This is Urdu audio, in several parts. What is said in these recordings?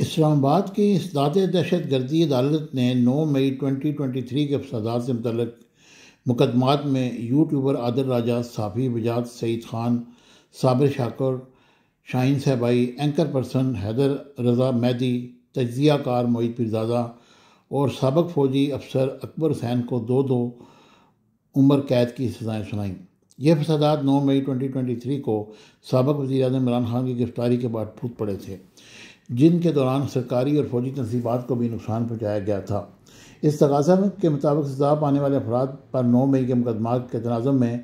اسلام آباد کی اصلاحات دہشت گردی عدالت نے 9 مئی 2023 کے فسادات سے متعلق مقدمات میں یوٹیوبر عادل راجہ، صحافی وجاد سعید خان، صابر شاکر، شاہین صاحبائی، اینکر پرسن حیدر رضا مہدی، تجزیہ کار معید پیرزادہ اور سابق فوجی افسر اکبر حسین کو 2 عمر قید کی سزائیں سنائیں۔ یہ فسادات 9 مئی 2023 کو سابق وزیر اعظم عمران خان کی گرفتاری کے بعد پھوٹ پڑے تھے، جن کے دوران سرکاری اور فوجی تنصیبات کو بھی نقصان پہنچایا گیا تھا۔ اس تقاضا کے مطابق سزا پانے والے افراد پر 9 مئی کے مقدمات کے تناظر میں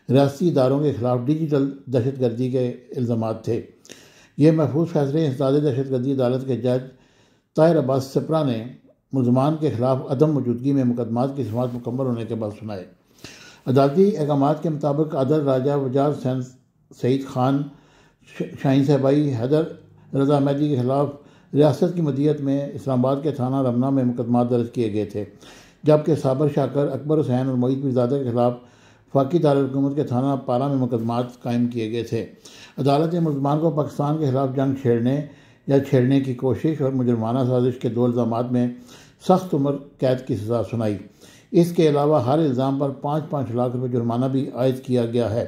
ریاستی اداروں کے خلاف ڈیجیٹل دہشت گردی کے الزامات تھے۔ یہ محفوظ فیصلے انسداد دہشت گردی عدالت کے جج طاہر عباس سپرا نے ملزمان کے خلاف عدم موجودگی میں مقدمات کی سماعت مکمل ہونے کے بعد سنائے۔ عدالتی احکامات کے مطابق عادل راجہ، وجاد سعید خان، شاہین صاحبائی، حیدر رضا مہدی کے خلاف ریاست کی مدیت میں اسلام آباد کے تھانہ رمنا میں مقدمات درج کیے گئے تھے، جبکہ صابر شاکر، اکبر حسین اور معید پیرزادہ کے خلاف وفاقی دارالحکومت کے تھانہ پارا میں مقدمات قائم کیے گئے تھے۔ عدالت نے ملزمان کو پاکستان کے خلاف جنگ چھیڑنے یا چھیڑنے کی کوشش اور مجرمانہ سازش کے 2 الزامات میں سخت عمر قید کی سزا سنائی۔ اس کے علاوہ ہر الزام پر 5-5 لاکھ روپے جرمانہ بھی عائد کیا گیا ہے،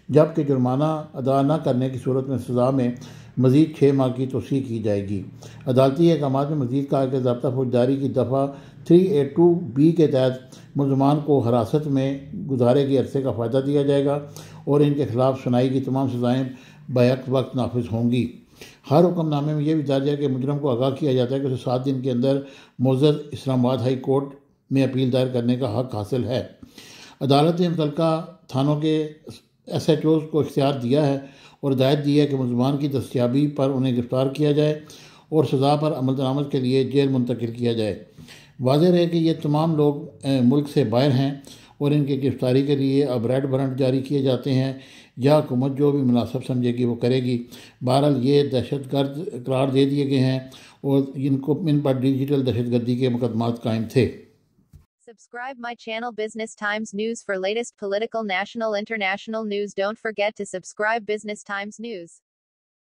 جبکہ جرمانہ ادا نہ کرنے کی صورت میں سزا میں مزید 6 ماہ کی توسیع کی جائے گی۔ عدالتی احکامات میں مزید کہا کہ ضابطہ فوجداری کی دفعہ 382B کے تحت ملزمان کو حراست میں گزارے گئے عرصے کا فائدہ دیا جائے گا اور ان کے خلاف سنائی کی تمام سزائیں بیک وقت نافذ ہوں گی۔ ہر حکم نامے میں یہ بھی درج ہے کہ مجرم کو آگاہ کیا جاتا ہے کہ اسے 7 دن کے اندر معزز اسلام آباد ہائی کورٹ میں اپیل دائر کرنے کا حق حاصل ہے۔ عدالت نے متعلقہ تھانوں کے SHOs کو اختیار دیا ہے اور ہدایت دی ہے کہ ملزمان کی دستیابی پر انہیں گرفتار کیا جائے اور سزا پر عمل درآمد کے لیے جیل منتقل کیا جائے۔ واضح رہے کہ یہ تمام لوگ ملک سے باہر ہیں اور ان کی گرفتاری کے لیے اب ریڈ وارنٹ جاری کیے جاتے ہیں یا حکومت جو بھی مناسب سمجھے گی وہ کرے گی۔ بہرحال یہ دہشت گرد قرار دے دیے گئے ہیں اور ان پر ڈیجیٹل دہشت گردی کے مقدمات قائم تھے۔ Subscribe my channel Business Times News for latest political, national, international news. Don't forget to subscribe Business Times News.